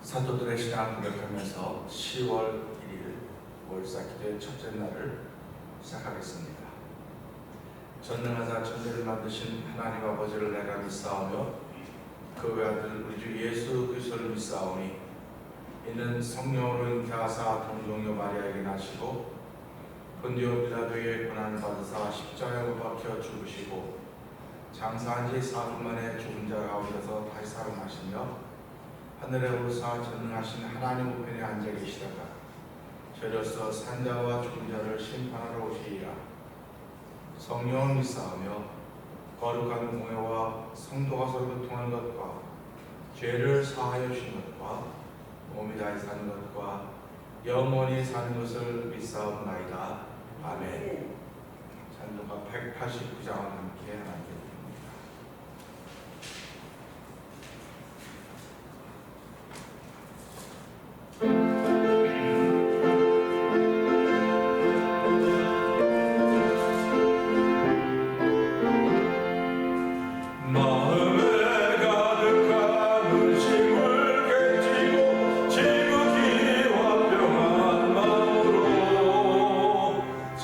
사도들의 신앙을 고백하면서 10월 1일 월사기도의 첫째 날을 시작하겠습니다. 전능하사 천지를 만드신 하나님 아버지를 내가 믿사오며 그 외아들 우리 주 예수 그리스도를 믿사오니 이는 성령으로 잉태하사 동정녀 마리아에게 나시고 본디오 빌라도의 고난을 받으사 십자가에 못 박혀 죽으시고 장사한 지 4분 만에 죽은 자 가운데서 다시 살아나시며 하늘에 오르사 전능하신 하나님 우편에 앉아 계시다가 저로서 산자와 죽은 자를 심판하러 오시리라. 성령을 믿사오며 거룩한 공회와 성도가 서로 교통하는 것과 죄를 사하여 주신 것과 몸이 다시 사는 것과 영원히 사는 것을 믿사옵나이다. 아멘. 찬송가 189장을 함께 하나님께 드립니다.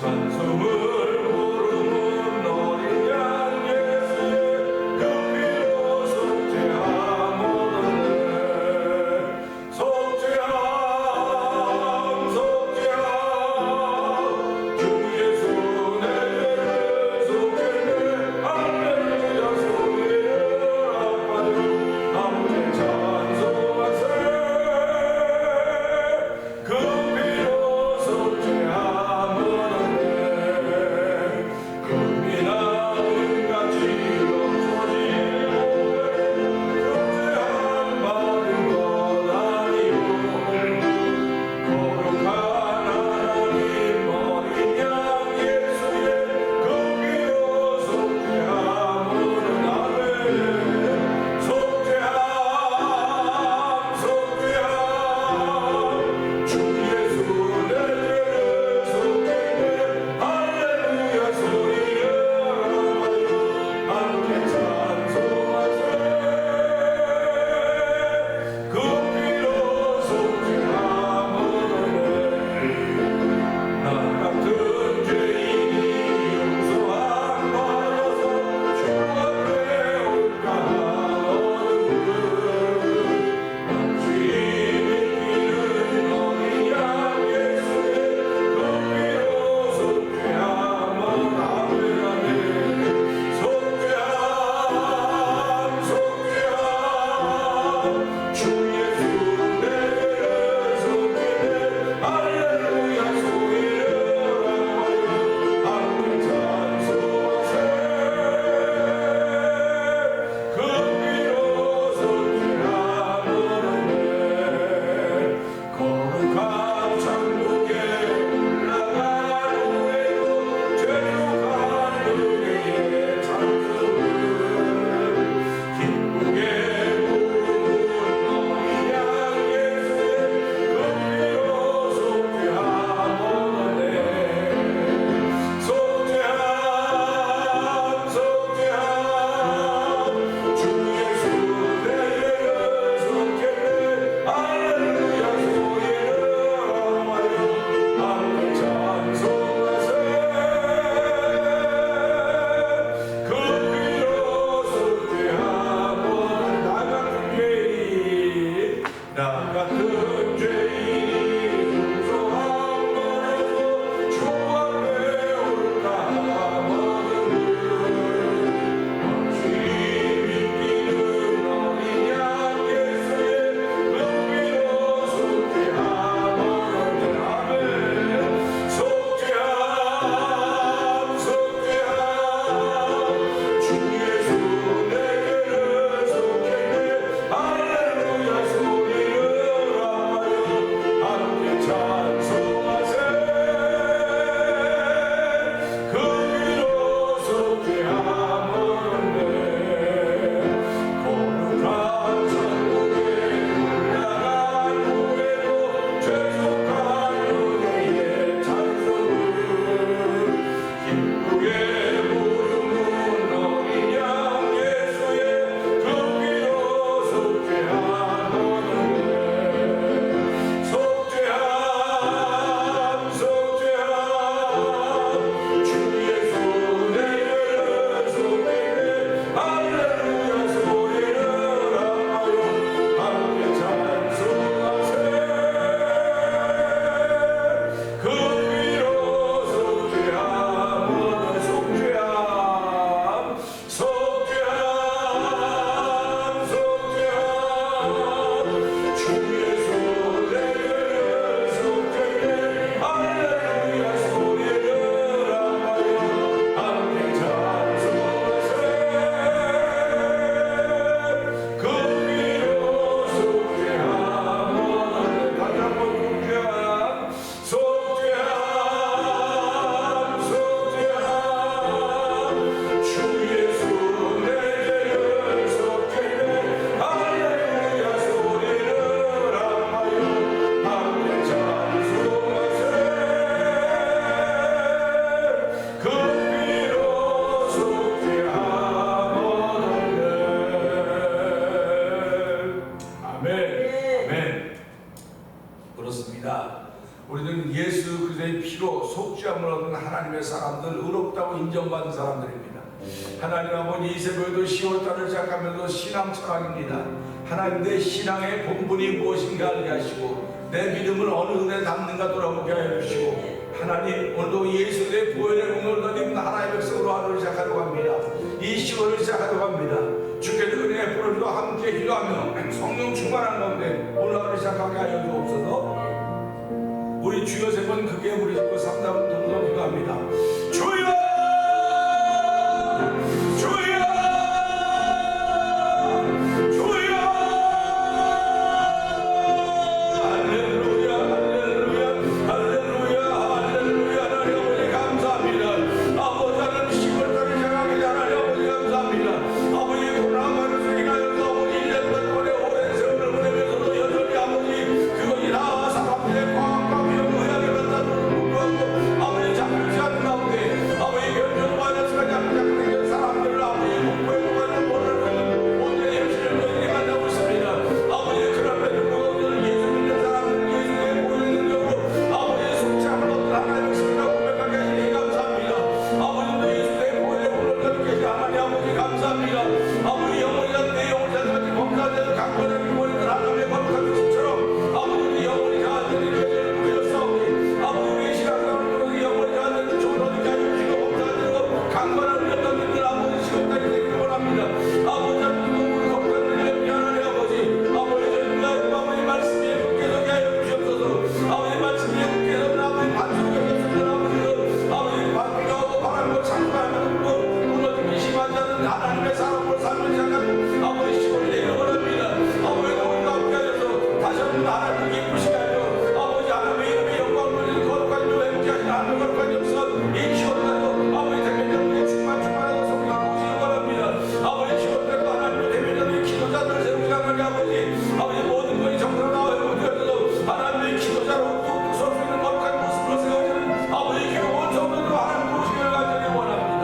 찬송을 부르는 어린 양 예수 피로 속죄함을 얻은 하나님의 사람들, 의롭다고 인정받은 사람들입니다. 하나님 아버지, 이 새벽에도 10월달을 시작하면서 신앙 철학입니다. 하나님, 내 신앙의 본분이 무엇인가 알게 하시고 내 믿음을 어느 은혜 담는가 돌아보게 하여 주시고, 하나님 오늘도 예수의 보혈의 공로를 입는 하나님의 백성으로 하루를 시작하려고 합니다. 이 10월을 시작하려고 합니다. 주께서 은혜의 불을 함께 기도하며 성령 충만한 가운데 오늘 하루를 시작하게 하여 주옵소서. 우리 주여 세 번 크게 부르시고 3단 동동 기도합니다. 주여! 주여! 주여! 할렐루야, 할렐루야, 할렐루야, 할렐루야. 하나님 아버지 감사합니다. 아버지, 하나님 10월달을 시작하기 전에 하나님 아버지 감사합니다. 아버지, 코로나바이러스로 인하여서 아버지 1년 동안의 오랜 세월을 보내면서도 여전히 아버지 그것이 다 사람들의 과학과 의학에 맞다는 불구하고 아버지 잠들지 않는 가운데 아버지 변종 바이러스가 장착된 사람들을 아버지 공부에 관한 모르는 모든 현실을 너희들이 만나고 있습니다. 아버지, 그럼에도 불구하고 예수 믿는 사람들 예수의 보혈 능력으로 아버지의 속죄함을 얻는 하나님의 백성이라고 고백하게 하시니 감사합니다. 아버지도 예수의 보혈의 물을 계신 하나님 아버지 감사합니다. 아버지, 영혼이란 내 영혼이 자신같이 범사자는 강권한 유머리들 하나님의 거룩한 것처럼 아버지, 우리 영혼이 자신을 이루어지는 구별사오니 아버지, 우리의 신앙생활을 영혼이 자신을 좋은 어디까지 주시고 범사자고 강건한 은혜들 아버지 시간까지 되기를 원합니다. 아버지, 하나님 우리 거룩한 은혜를 미안하네 아버지. 아버지, 저희가 아버지 말씀에 굳게 서게 하여 주시옵소서. 아버지, 말씀에 굳게 서는 아버지 반석이 없었던 아버지 바람이 오고 바람과 창조하면 무너짐이 심하지 않은 하나님의 사람으로 삶을 시작하는 아버지 시골이 되기를 원합니다. 아버지, 우리가 함께 하셔서 다시 한번 하나님을 기쁘시게 하여 아버지 하나님의 이름의 영광을 누리는 거룩한 요 행복히 하시는 하나님의 거룩한 역사 이 시골에도 아버지 대면자들의 충만해서 성령 보시기 원합니다. 아버지, 시골에도 하나님의 대면자들의 기도자들을 세우시기 하나님 아버지 모든 것이 정상으로 나와요. 그래서 하나님의 기도자로 뚝뚝 설 수 있는 거룩한 모습으로 세워지는 아버지 교원 성도들로 하나님 보시기를 간절히 원합니다.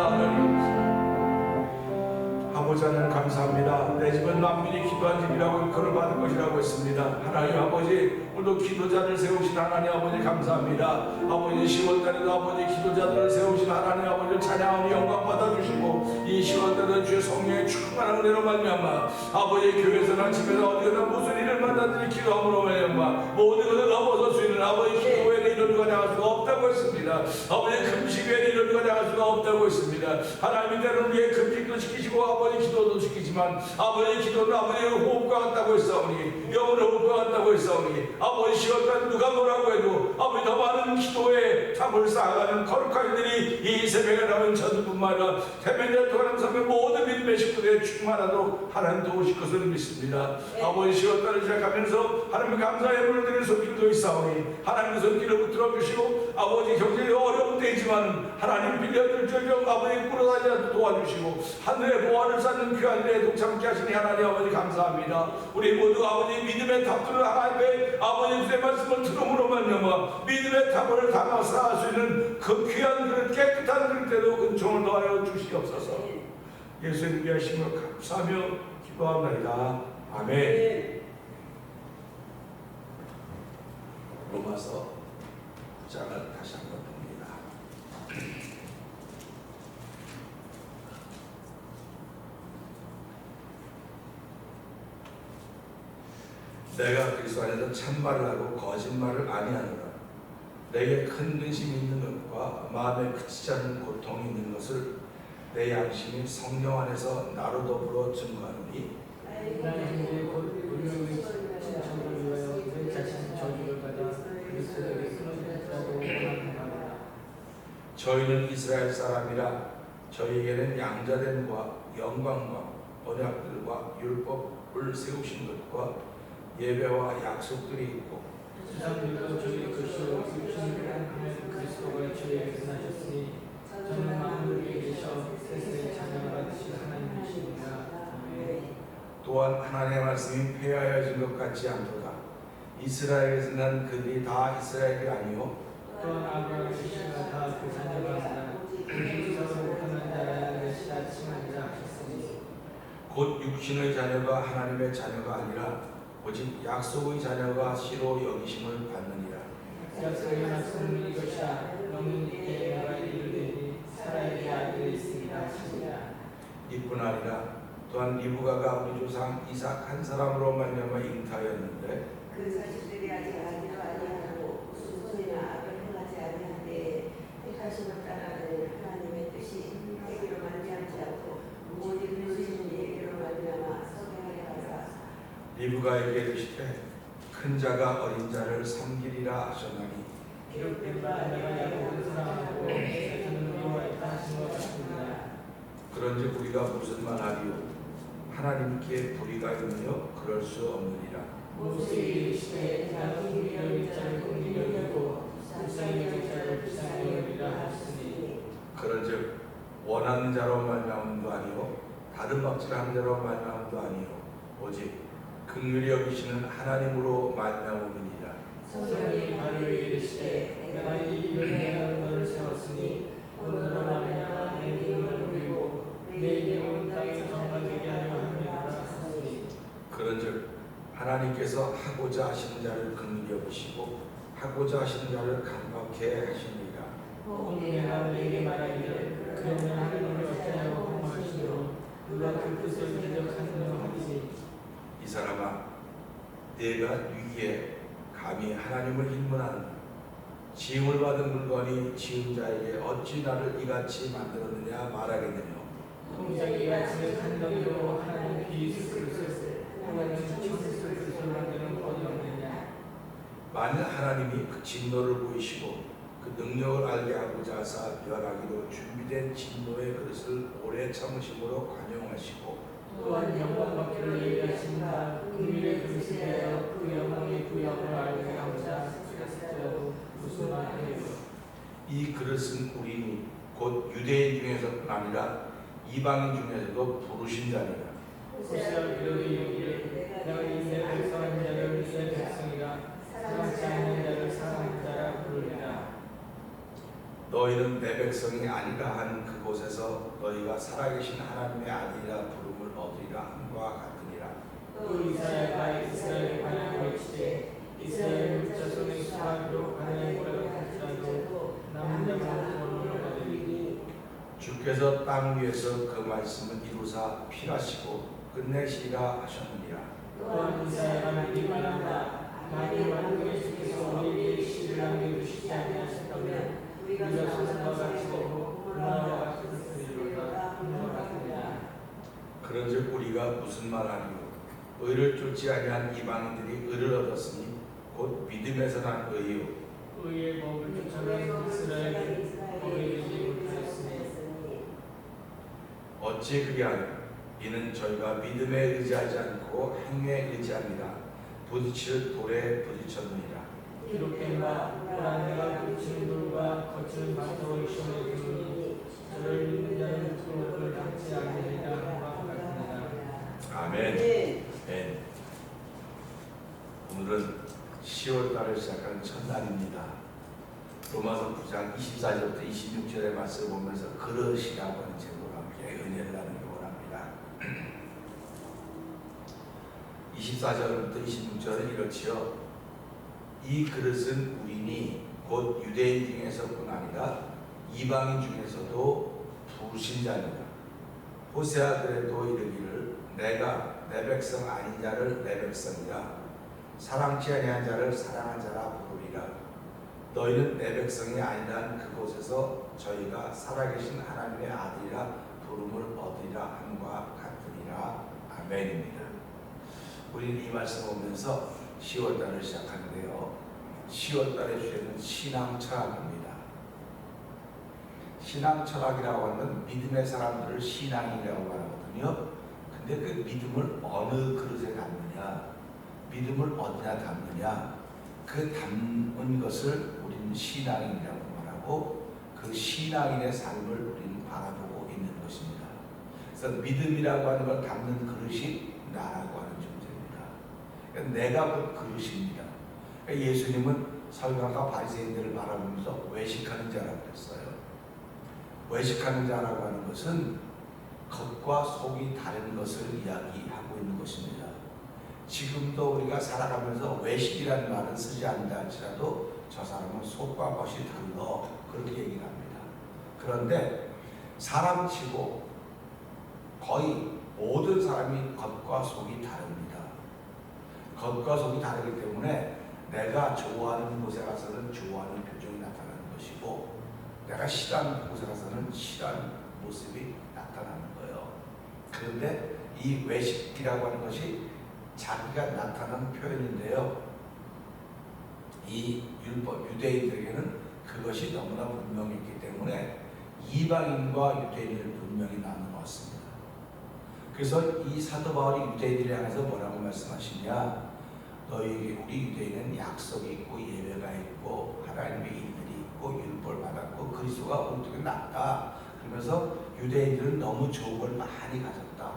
아버지, 하나님 감사합니다. 내 집은 만민이 기도한 집이라고 그를 받을 것이라고 했습니다. 하나님 아버지, 오늘도 기도자를 세우신 하나님 아버지 감사합니다. 아버지, 10월달에도 아버지 기도자들을 세우신 하나님 아버지를 찬양하며 영광 받아주시고, 이 10월달에도 주의 성령의 충만한 은혜로 말미암아 아버지 교회에서나 집에서 어디서나 무슨 일을 만나든지 기도함으로 말미암아 모든 것을 넘어설 수 있는 아버지 기도 외에는 이런 일과 나갈 수가 없다고 했습니다. 아버지, 금식 외에는 이런 일과 나갈 수가 없다고 했습니다. 하나님, 때로는 우리의 금식도 시키시고 아버지 기도도 시키지만 아버지 기도는 아버지의 호흡과 같다고 했사오니, 영혼의 호흡과 같다고 했사오니 아버지, 10월달 누가 뭐라고 해도 아버지 더 많은 기도에 탑을 쌓아가는 거룩한 일들이 이 새벽에 남은 저들뿐만 아니라 태면자 동안 섬의 모든 믿음의 식구들에 충만하도록 하나님 도우실 것을 믿습니다. 아버지, 10월달을 시작하면서 하나님 감사의 물을 드리는 손길도 있사오니 하나님 손길을 붙들어 주시고 아버지 경제가 어려운 때이지만 하나님 빌려줄 적용 아버지 끌어다니지 않도록 도와주시고 하늘의 보화를 쌓는 귀한 일에 동참케 하시니 하나님 아버지 감사합니다. 우리 모두 아버지 믿음의 탑들을 하나님의 아버지 주의 말씀을 들음으로 말미암아 믿음의 탑을 담아 쌓을 수 있는 그 귀한 그릇 깨끗한 그릇에도 은총을 더하여 주시옵소서. 예수님 위하심을 감사하며 기도합니다. 아멘. 로마서 9장을 다시 한번 봅니다. 내가 그리스도 안에서 참말을 하고 거짓말을 아니하노라. 내게 큰 근심이 있는 것과 마음에 그치지 않는 고통이 있는 것을 내 양심이 성령 안에서 나로 더불어 증거하노니 저희는 이스라엘 사람이라 저희에게는 양자됨과 영광과 언약들과 율법을 세우신 것과 예배와 약속들이 있고 세상들도 저희 그리스도 그리스도가 저희에게 나셨으니 저는 만물에 계셔 세상의 자녀가 되신 하나님이시니라. 또한 하나님의 말씀이 폐하여진 것 같지 않도다. 이스라엘에서 난 그들이 다 이스라엘이 아니요 또한 아브라함의 씨가 다 그 자녀가 하나 그리스도로 하는 자라는 것이라 칭하리라 하셨으니 곧 육신의 자녀가 하나님의 자녀가 아니라 오직 약속의 자녀가 씨로 여기심을 받느니라. 약속의 말씀은 이것이라 너는 이에 내가 이르되 사라에게 아들이 있으리라 하시니라. 이뿐 아니라 또한 리브가가 우리 조상 이삭 한 사람으로 말미암아 잉타하였는데 그 자식들이 아직 아기도 아니하고 후손이나 악을 행하지 아니하되 택하심을 따라가는 하나님의 뜻이 행하기로 말미암지 않고 오직 그리스도의 얘기로 말미암아 성행하게 하사 리브가에게 이르시되 큰 자가 어린 자를 섬기리라 하셨나니 기록된 바 내가 야곱을 사랑하고 에사는 미워했다 하신 것 같습니다. 그런즉 우리가 무슨 말하리요 하나님께 불의가 있느냐 그럴 수 없느니라. 모세에게 이르시되 나는 긍휼히 자를 긍휼히 여기고 불쌍히 여길 자를 불쌍히 여기라 하시니 그런즉 원하는 자로 말미암음도 아니요 다른 박질하는 자로 말미암음도 아니요 오직 긍휼히 여기시는 하나님으로 말미암음이니라. 성령이 바로에게 이르시되 내가 이 일을 행하는 너를 세웠으니 오늘로 말미암아 내 이름을 높이고 내 이름을 땅에 정화되게 하려 함이라 하시니 그런즉 하나님께서 하고자 하시는 자를 긍휼히 여기시고 하고자 하시는 자를 간박해 하시니라. 오늘 내가 너에게 말하기를 그러면 하나님을 어찌하여 공허하시도록 누가 그 뜻을 대적하느냐 하리니 이 사람아 내가 위기에 감히 하나님을 인문하는 지음을 받은 물건이 지은 자에게 어찌 나를 이같이 만들었느냐 말하겠느냐. 공자기가 지은 한 덩이로 하나님 비스 그릇을 하나님 청스 그릇을 만드는 법이 없느냐. 만일 하나님이 그 진노를 보이시고 그 능력을 알게 하고자 하사 멸하기로 준비된 진노의 그릇을 오래 참으심으로 관용하시고 또한 영광 받기를 예비하신다. 긍휼의 그릇에 대하여 그 영광의 구역을 알게 하고자 하셨을지라도 무슨 말이에요. 이 그릇은 우리니 곧 유대인 중에서뿐 아니라 이방인 중에서도 부르신 자니라. 호세아 그러기 이르기를 내가 이내 백성한 자를 내 백성이라 사랑치 않는 자를 사랑한 자라 부르리라. 너희는 내 백성이 아니라 하는 그곳에서 너희가 살아계신 하나님의 아들이라 부름을 얻으리라 함과 같으니라. 또 이사야가 이스라엘에 관하여 외치되 이스라엘 자손의 수가 비록 하나님의 보라를 할지라도 남은 자만 원로를 받으리니 주께서 땅 위에서 그 말씀을 이루사 필하시고 끝내시리라 하셨느니라. 또한 이사야가 미리 말한다. 만일 만국의 주께서 우리에게 시를 남겨주시지 아니하셨다면 우리가 소돔과 같이 되고 고모라와 같이 되리로다 함과 같으리라. 그런즉 우리가 무슨 말하리요 의를 쫓지 아니한 이방인들이 의를 얻었으니 곧 믿음에서 난 의요 의의 법을 쫓아가는 이스라엘은 법에 이르지 못하였으니 어찌 그리하냐 이는 저희가 믿음에 의지하지 않고 행위에 의지합니다. 부딪힐 돌에 부딪혔느니라. 기록된 바 보라 내가 부딪히는 돌과 거치는 바위를 시험에 두니 저를 믿는 자는 그것을 당치 아니하리라 함과 같으니라. 아멘. 네. 오늘은 10월 달을 시작하는 첫날입니다. 로마서 9장 24절부터 26절의 말씀을 보면서 그릇이라고 하는 제목으로 함께 은혜를 나누기 원합니다. 24절부터 26절은 이렇지요. 이 그릇은 우리니 곧 유대인 중에서뿐 아니라 이방인 중에서도 부르신 자니라. 호세아 그래도 이르기를 내가 내 백성 아닌 자를 내 백성이라 사랑치 아니한 자를 사랑한 자라 부르리라. 너희는 내 백성이 아니란 그곳에서 저희가 살아계신 하나님의 아들이라 부름을 얻으리라 함과 같으리라. 아멘입니다. 우리는 이 말씀을 보면서 10월달을 시작하는데요. 10월달의 주제는 신앙철학입니다. 신앙철학이라고 하면 믿음의 사람들을 신앙이라고 말하거든요. 근데 그 믿음을 어느 그릇에 담느냐, 믿음을 어디나 담느냐, 그 담은 것을 우리는 신앙인이라고 말하고 그 신앙인의 삶을 우리는 바라보고 있는 것입니다. 그래서 믿음이라고 하는 걸 담는 그릇이 나라고 하는 존재입니다. 그러니까 내가 그 그릇입니다. 그러니까 예수님은 서기관과 바리새인들을 바라보면서 외식하는 자라고 했어요. 외식하는 자라고 하는 것은 겉과 속이 다른 것을 이야기하고 있는 것입니다. 지금도 우리가 살아가면서 외식이라는 말은 쓰지 않는다 할지라도 저 사람은 속과 겉이 달라 그렇게 얘기를 합니다. 그런데 사람치고 거의 모든 사람이 겉과 속이 다릅니다. 겉과 속이 다르기 때문에 내가 좋아하는 곳에 가서는 좋아하는 표정이 나타나는 것이고 내가 싫어하는 곳에 가서는 싫어하는 모습이 나타나는 거예요. 그런데 이 외식이라고 하는 것이 자기가 나타나는 표현인데요. 이 율법, 유대인들에게는 그것이 너무나 분명했기 때문에 이방인과 유대인을 분명히 나누었습니다. 그래서 이 사도 바울이 유대인들에 향해서 뭐라고 말씀하시냐? 너희에게 우리 유대인은 약속이 있고 예배가 있고 하나님의 일들이 있고 율법을 받았고 그리스도가 어떻게 낫다. 그러면서 유대인들은 너무 좋은 걸 많이 가졌다.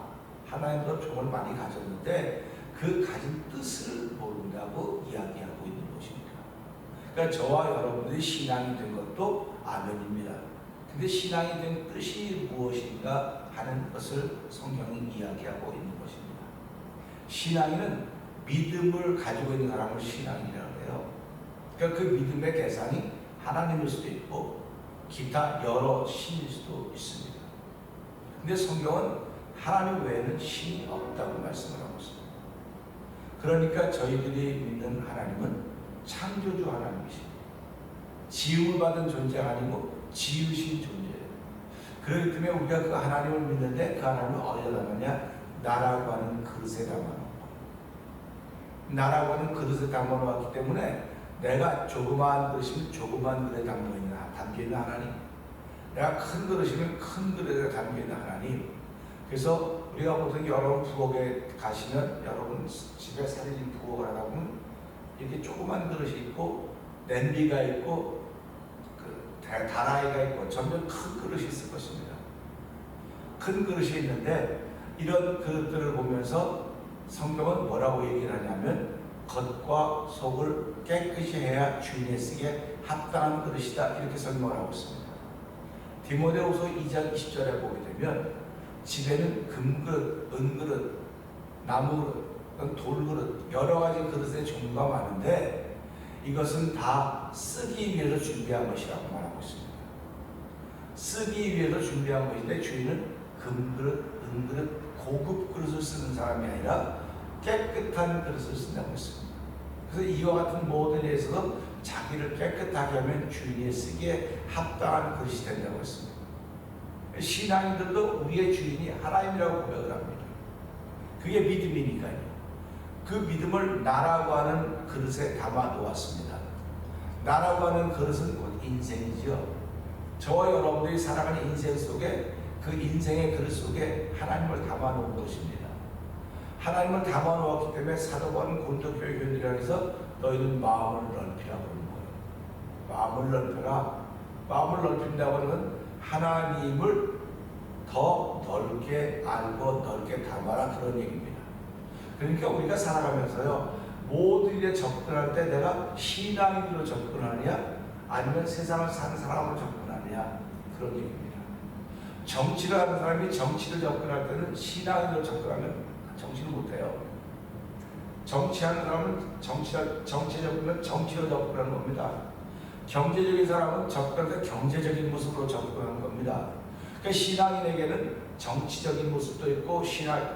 하나님도 좋은 걸 많이 가졌는데 그 가진 뜻을 모른다고 이야기하고 있는 것입니다. 그러니까 저와 여러분들이 신앙이 된 것도 아멘입니다. 근데 신앙이 된 뜻이 무엇인가 하는 것을 성경은 이야기하고 있는 것입니다. 신앙인은 믿음을 가지고 있는 사람을 신앙이라고 해요. 그러니까 그 믿음의 대상이 하나님일 수도 있고 기타 여러 신일 수도 있습니다. 근데 성경은 하나님 외에는 신이 없다고 말씀을 하고 있습니다. 그러니까 저희들이 믿는 하나님은 창조주 하나님이십니다. 지음을 받은 존재가 아니고 지으신 존재예요. 그렇기 때문에 우리가 그 하나님을 믿는데 그 하나님을 어디다 담았냐? 나라고 하는 그릇에 담아놓은 나라고 하는 그릇에 담아놓았기 때문에 내가 조그마한 그릇이면 조그마한 그릇에 담겨있는 하나님, 내가 큰 그릇이면 큰 그릇에 담겨있는 하나님. 그래서 우리가 보통 여러분 부엌에 가시면 여러분 집에 살인 부엌을 하다 보면 이렇게 조그만 그릇이 있고 냄비가 있고 다라이가 있고 점점 큰 그릇이 있을 것입니다. 큰 그릇이 있는데 이런 그릇들을 보면서 성경은 뭐라고 얘기를 하냐면 겉과 속을 깨끗이 해야 주인에 쓰기에 합당한 그릇이다 이렇게 설명을 하고 있습니다. 디모데후서 2장 20절에 보게 되면 집에는 금그릇, 은그릇, 나무그릇, 돌그릇 여러 가지 그릇의 종류가 많은데 이것은 다 쓰기 위해서 준비한 것이라고 말하고 있습니다. 쓰기 위해서 준비한 것인데 주인은 금그릇, 은그릇, 고급 그릇을 쓰는 사람이 아니라 깨끗한 그릇을 쓴다고 했습니다. 그래서 이와 같은 모든 일에서도 자기를 깨끗하게 하면 주인이 쓰기에 합당한 그릇이 된다고 했습니다. 신앙인들도 우리의 주인이 하나님이라고 고백을 합니다. 그게 믿음이니까요. 그 믿음을 나라고 하는 그릇에 담아 놓았습니다. 나라고 하는 그릇은 곧 인생이죠. 저와 여러분들이 살아가는 인생 속에 그 인생의 그릇 속에 하나님을 담아 놓은 것입니다. 하나님을 담아 놓았기 때문에 사도 바울은 고린도교회 교인들이라 해서 너희는 마음을 넓히라고 그러는 거예요. 마음을 넓혀라. 마음을 넓힌다고 하는 하나님을 더 넓게 알고 넓게 담아라 그런 얘기입니다. 그러니까 우리가 살아가면서요 모든 일에 접근할 때 내가 신앙인으로 접근하느냐 아니면 세상을 사는 사람으로 접근하느냐 그런 얘기입니다. 정치를 하는 사람이 정치를 접근할 때는 신앙인으로 접근하면 정치를 못해요. 정치하는 사람은 정치에 접근하면 정치로 접근하는 겁니다. 경제적인 사람은 접근할 때 경제적인 모습으로 접근하는 겁니다. 그러니까 신앙인에게는 정치적인 모습도 있고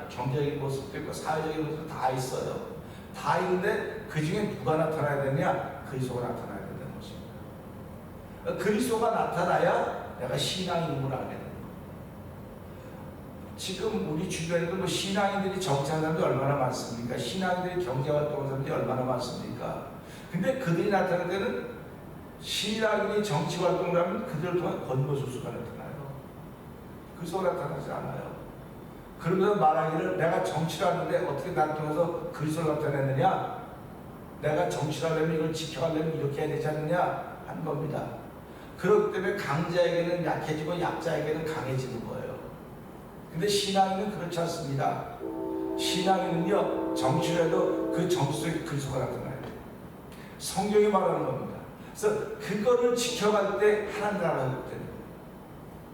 경제적인 모습도 있고 사회적인 모습도 다 있어요. 다 있는데 그 중에 누가 나타나야 되냐? 그리스도가 나타나야 된다는 것입니다. 그리스도가 나타나야 내가 신앙인임을 알게 됩니다. 지금 우리 주변에도 뭐 신앙인들이 정치하는 사람들이 얼마나 많습니까? 신앙인들이 경제활동하는 사람들이 얼마나 많습니까? 근데 그들이 나타날 때는 신앙인이 정치활동을 하면 그들을 통한 권모술수가 나타나요. 그리스도가 나타나지 않아요. 그러면서 말하기를 내가 정치를 하는데 어떻게 나를 통해서 그리스도를 나타내느냐? 내가 정치를 하려면 이걸 지켜가려면 이렇게 해야 되지 않느냐? 하는 겁니다. 그렇기 때문에 강자에게는 약해지고 약자에게는 강해지는 거예요. 근데 신앙인은 그렇지 않습니다. 신앙인은요 정치를 해도 그 정치 속에 그리스도가 나타나요. 성경이 말하는 겁니다. 그래서 그거를 지켜갈 때 하나님 나라가 회복되는 거예요.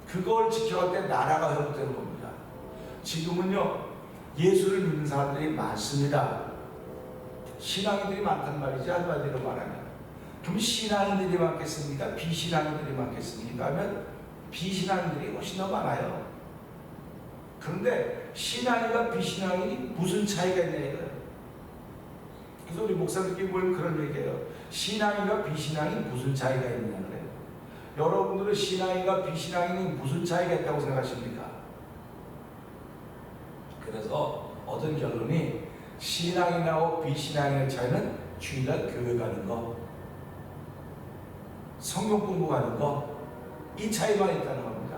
그걸 지켜갈 때 나라가 회복되는 겁니다. 지금은요 예수를 믿는 사람들이 많습니다. 신앙인들이 많단 말이지 한마디로 말하면. 그럼 신앙인들이 많겠습니까? 비신앙인들이 많겠습니까? 하면 비신앙인들이 훨씬 더 많아요. 그런데 신앙인과 비신앙인이 무슨 차이가 있냐 이거예요. 그래서 우리 목사님께 보면 그런 얘기예요. 신앙인과 비신앙이 무슨 차이가 있느냐 그래요. 여러분들은 신앙인과 비신앙인이 무슨 차이가 있다고 생각하십니까? 그래서 얻은 결론이 신앙인하고 비신앙인의 차이는 주일날 교회 가는 거, 성경 공부하는 거, 이 차이만 있다는 겁니다.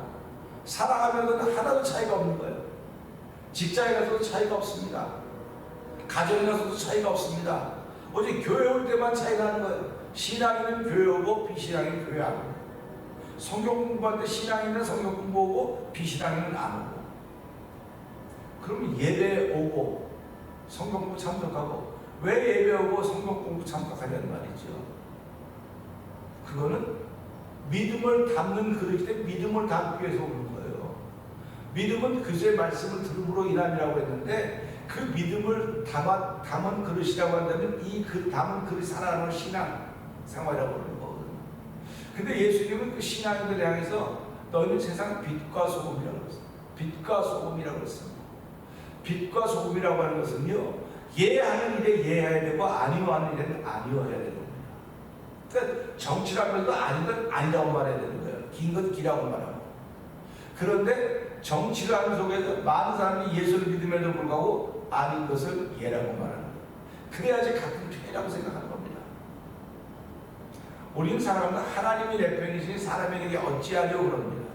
살아가면서는 하나도 차이가 없는 거예요. 직장에 가서도 차이가 없습니다. 가정에 가서도 차이가 없습니다. 오직 교회 올 때만 차이가 나는 거예요. 신앙인은 교회 오고 비신앙인은 교회 안 오고, 성경 공부할 때 신앙인은 성경 공부하고 비신앙인은 안 오고. 그러면 예배 오고 성경 공부 참석하고 왜 예배 오고 성경 공부 참석하냐는 말이죠. 그거는 믿음을 담는 그릇일 때 믿음을 담기 위해서 오는 거예요. 믿음은 그의 말씀을 들음으로 인함이라고 했는데 그 믿음을 담은 그릇이라고 한다면 이 담은 그릇이 살아가는 신앙 생활이라고 하는 거거든요. 근데 예수님은 그 신앙인들 향해서 너희는 세상 빛과 소금이라고 했어요. 빛과 소금이라고 했습니다. 빛과 소금이라고 하는 것은요, 예하는 일에 예해야 되고 아니하는 일에는 아니어야 되는 겁니다. 그러니까 정치라면서 아니든 아니라고 말해야 되는 거예요. 긴 건 기라고 말하고. 그런데 정치를 하는 속에서 많은 사람이 예수를 믿음에도 불구하고 아닌 것을 예라고 말하는 거예요. 그래야지 같은 편이라고 생각하는 겁니다. 우리는 살아가면 하나님이 내 편이시니 사람에게 어찌하려고 그럽니다.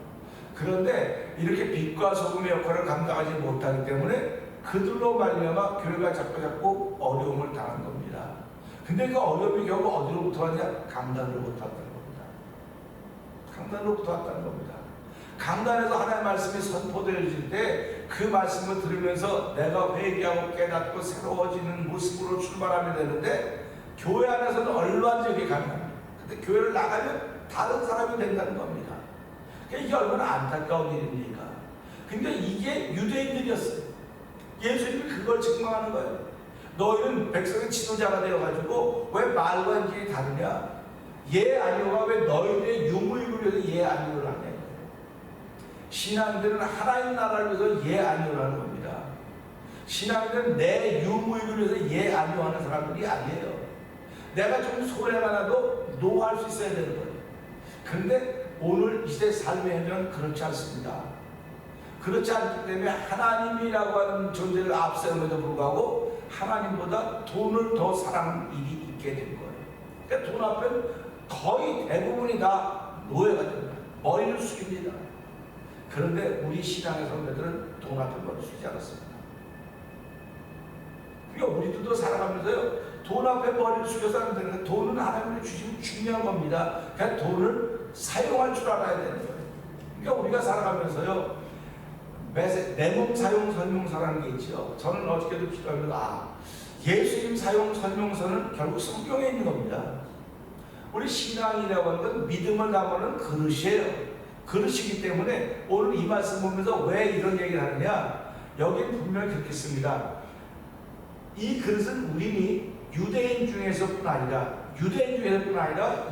그런데 이렇게 빛과 소금의 역할을 감당하지 못하기 때문에 그들로 말미암아 교회가 자꾸 어려움을 당하는 겁니다. 근데 그 어려움이 결국 어디로부터 왔냐? 강단으로부터 왔다는 겁니다. 강단으로부터 왔다는 겁니다. 강단에서 하나님의 말씀이 선포되어질 때 그 말씀을 들으면서 내가 회개하고 깨닫고 새로워지는 모습으로 출발하면 되는데 교회 안에서는 얼마든지 가능합니다. 근데 교회를 나가면 다른 사람이 된다는 겁니다. 이게 얼마나 안타까운 일입니까? 근데 이게 유대인들이었어요. 예수님이 그걸 증명하는 거예요. 너희는 백성의 지도자가 되어가지고 왜 말과 인질이 다르냐? 예 아니오가 왜 너희들의 유무익을 위해서 예 아니오를 하냐? 신앙인들은 하나님 나라를 위해서 예 아니오를 하는 겁니다. 신앙인들은 내 유무익을 위해서 예 아니오 하는 사람들이 아니에요. 내가 좀 손해가 나도 노할 수 있어야 되는 거예요. 그런데 오늘 이 시대 삶의 현장은 그렇지 않습니다. 그렇지 않기 때문에 하나님이라고 하는 존재를 앞세움에도 불구하고 하나님보다 돈을 더 사랑하는 일이 있게 된 거예요. 그러니까 돈 앞에는 거의 대부분이 다 노예가 됩니다. 머리를 숙입니다. 그런데 우리 신앙의 선배들은 돈 앞에 머리를 숙이지 않았습니다. 그러니까 우리들도 살아가면서요, 돈 앞에 머리를 숙여서 하면 되는데 돈은 하나님이 주시면 중요한 겁니다. 그냥 돈을 사용할 줄 알아야 되는 거예요. 그러니까 우리가 살아가면서요, 내 몸 사용 설명서라는 게 있죠. 저는 어저께도 기도하면서 예수님 사용 설명서는 결국 성경에 있는 겁니다. 우리 신앙이라고 하는 건 믿음을 담는 그릇이에요. 그릇이기 때문에 오늘 이 말씀 보면서 왜 이런 얘기를 하느냐, 여기는 분명히 그렇게 씁니다. 이 그릇은 우리는 유대인 중에서뿐 아니라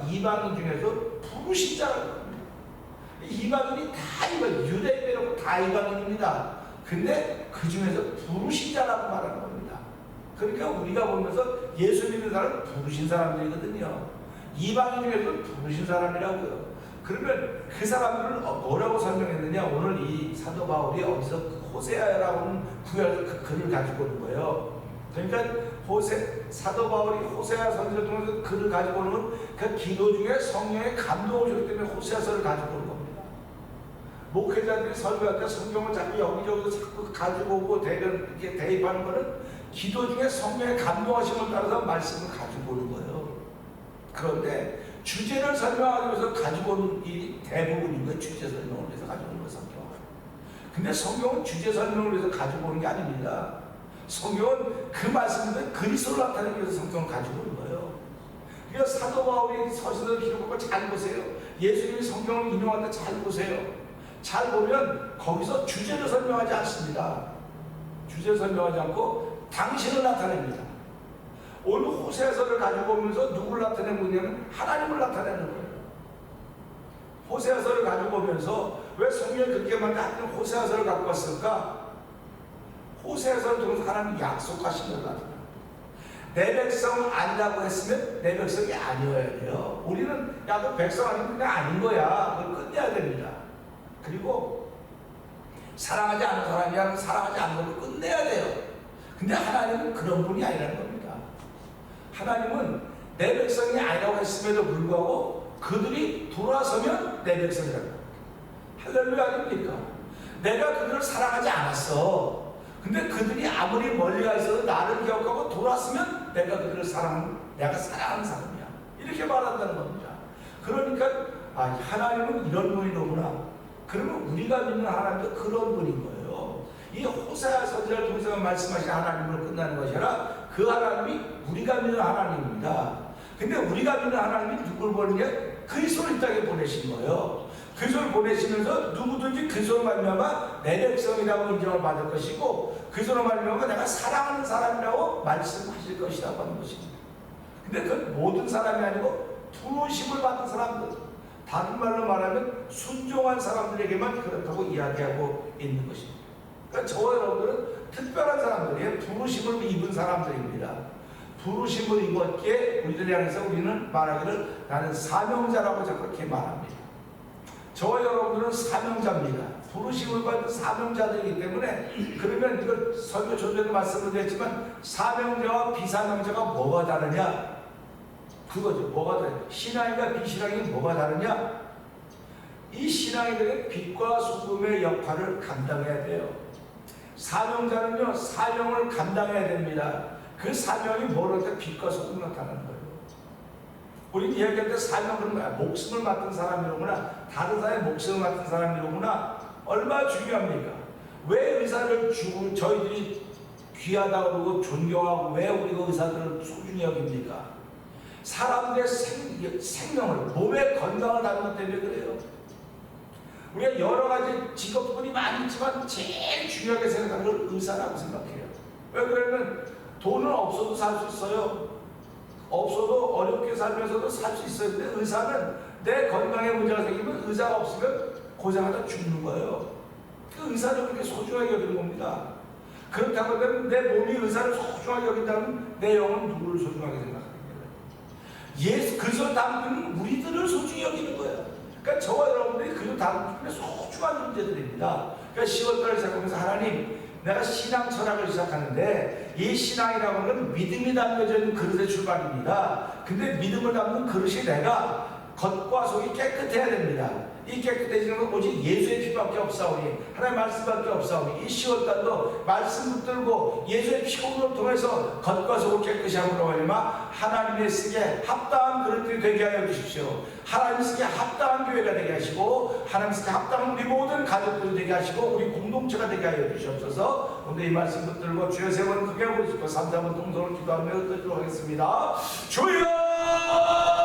이방인 중에서 부르신 자라는 겁니다. 이방인이 다 이방, 유대인 빼놓고 다 이방인입니다. 근데 그 중에서 부르신 자라고 말하는 겁니다. 그러니까 우리가 보면서 예수 믿는 사람은 부르신 사람들이거든요. 이방인 중에서 부르신 사람이라고요. 그러면 그 사람들은 뭐라고 설명했느냐? 오늘 이 사도 바울이 어디서 호세아라고 하는 구약에서 그 글을 가지고 오는 거예요. 그러니까 사도 바울이 호세아 선지를 통해서 글을 가지고 오는 건 그 기도 중에 성령의 감동을 줬기 때문에 호세아서를 가지고 오는 겁니다. 목회자들이 설교할 때 성경을 자꾸 여기저기서 자꾸 가지고 오고 이렇게 대입하는 거는 기도 중에 성령의 감동하심을 따라서 말씀을 가지고 오는 거예요. 그런데 주제를 설명하기 위해서 가지고 오는 일이 대부분인 거예요. 주제 설명을 위해서 가지고 오는 거예요, 성경은. 근데 성경은 주제 설명을 위해서 가지고 오는 게 아닙니다. 성경은 그 말씀인데 그리스도를 나타내기 위해서 성경을 가지고 오는 거예요. 그러니까 사도 바울이 서신을 기록한 걸 잘 보세요. 예수님이 성경을 인용할 때 잘 보세요. 잘 보면 거기서 주제를 설명하지 않습니다. 주제를 설명하지 않고 당신을 나타냅니다. 오늘 호세아서를 가지고 오면서 누구를 나타내고 있냐면 하나님을 나타내는 거예요. 호세아서를 가지고 오면서 왜 성경에 그렇게 많은 호세아서를 갖고 왔을까? 호세아서를 통해서 하나님이 약속하신 걸 나타내요. 내 백성 아니라고 했으면 내 백성이 아니어야 돼요. 우리는 야, 너 백성 아니면 그냥 아닌 거야. 그걸 끝내야 됩니다. 그리고 사랑하지 않는 사람이랑 사랑하지 않는 걸 끝내야 돼요. 근데 하나님은 그런 분이 아니라는 겁니다. 하나님은 내 백성이 아니라고 했음에도 불구하고 그들이 돌아서면 내 백성이라고. 할렐루야 아닙니까? 내가 그들을 사랑하지 않았어. 근데 그들이 아무리 멀리 가 있어도 나를 기억하고 돌아서면 내가 그들을 내가 사랑하는 사람이야. 이렇게 말한다는 겁니다. 그러니까 하나님은 이런 분이로구나. 그러면 우리가 믿는 하나님도 그런 분인 거예요. 이 호세아 선지자를 통해서 말씀하신 하나님으로 끝나는 것이 아니라 그 하나님이 우리가 믿는 하나님입니다. 근데 우리가 믿는 하나님이 누굴 보느냐? 그리스도를 이 땅에 보내신 거예요. 그리스도를 보내시면서 누구든지 그리스도로 말미암아 내 백성이라고 인정을 받을 것이고 그리스도로 말미암아 내가 사랑하는 사람이라고 말씀하실 것이라고 하는 것입니다. 근데 그 모든 사람이 아니고 부르심을 받은 사람들, 다른 말로 말하면 순종한 사람들에게만 그렇다고 이야기하고 있는 것입니다. 그러니까 저와 여러분들은 특별한 사람들이에요. 부르심을 입은 사람들입니다. 부르심을 입었기에 우리들 향해서 우리는 말하기를 나는 사명자라고 그렇게 말합니다. 저와 여러분들은 사명자입니다. 부르심을 받은 사명자들이기 때문에 그러면 이걸 설교 전에도 말씀을 드렸지만 사명자와 비사명자가 뭐가 다르냐? 그거죠. 뭐가 다르냐? 신앙이가 비신앙이 뭐가 다르냐? 이 신앙이들은 빛과 소금의 역할을 감당해야 돼요. 사명자는요 사명을 감당해야 됩니다. 그 사명이 뭐를 때 빛과 소금이 나타나는 거예요. 우리 이야기할 때 사명은 목숨을 맡은 사람이로구나, 다른 사람의 목숨을 맡은 사람이로구나. 얼마나 중요합니까? 왜 의사를 주고 저희들이 귀하다고 그러고 존경하고 왜 우리가 의사들을 소중히 여깁니까? 사람들의 생명을, 몸의 건강을 다루는 것 때문에 그래요. 우리가 여러 가지 직업군이 많이 있지만 제일 중요하게 생각하는 걸 의사라고 생각해요. 왜 그러면 돈은 없어도 살 수 있어요. 없어도 어렵게 살면서도 살 수 있어요. 근데 의사는 내 건강에 문제가 생기면 의사가 없으면 고생하다 죽는 거예요. 그 의사를 그렇게 소중하게 여기는 겁니다. 그렇다고 하면 내 몸이 의사를 소중하게 여긴다면 내 영은 누구를 소중하게 생각하는 거예요? 예수 그리스도 닮은 우리들을 소중히 여기는 거예요. 그러니까 저와 여러분들이 그리스도 닮은 소중한 존재들입니다. 그러니까 10월달을 시작하면서 하나님 내가 신앙 철학을 시작하는데 이 신앙이라고 하는 건 믿음이 담겨져 있는 그릇의 출발입니다. 근데 믿음을 담는 그릇이 내가 겉과 속이 깨끗해야 됩니다. 이 깨끗해지는 건 오직 예수의 피밖에 없사오니 하나님의 말씀밖에 없사오니 이 10월달도 말씀 붙들고 예수의 피공을 통해서 겉과 속을 깨끗이 함으로 말미암아 하나님의 쓰기에 합당한 그릇들이 되게 하여 주십시오. 하나님 쓰기에 합당한 교회가 되게 하시고 하나님 쓰기에 합당한 우리 모든 가족들이 되게 하시고 우리 공동체가 되게 하여 주시옵소서. 오늘 이 말씀 붙들고 주여 세 번 크게 부르시고 3, 4번 통성을 기도하며 흩어지도록 하겠습니다. 주여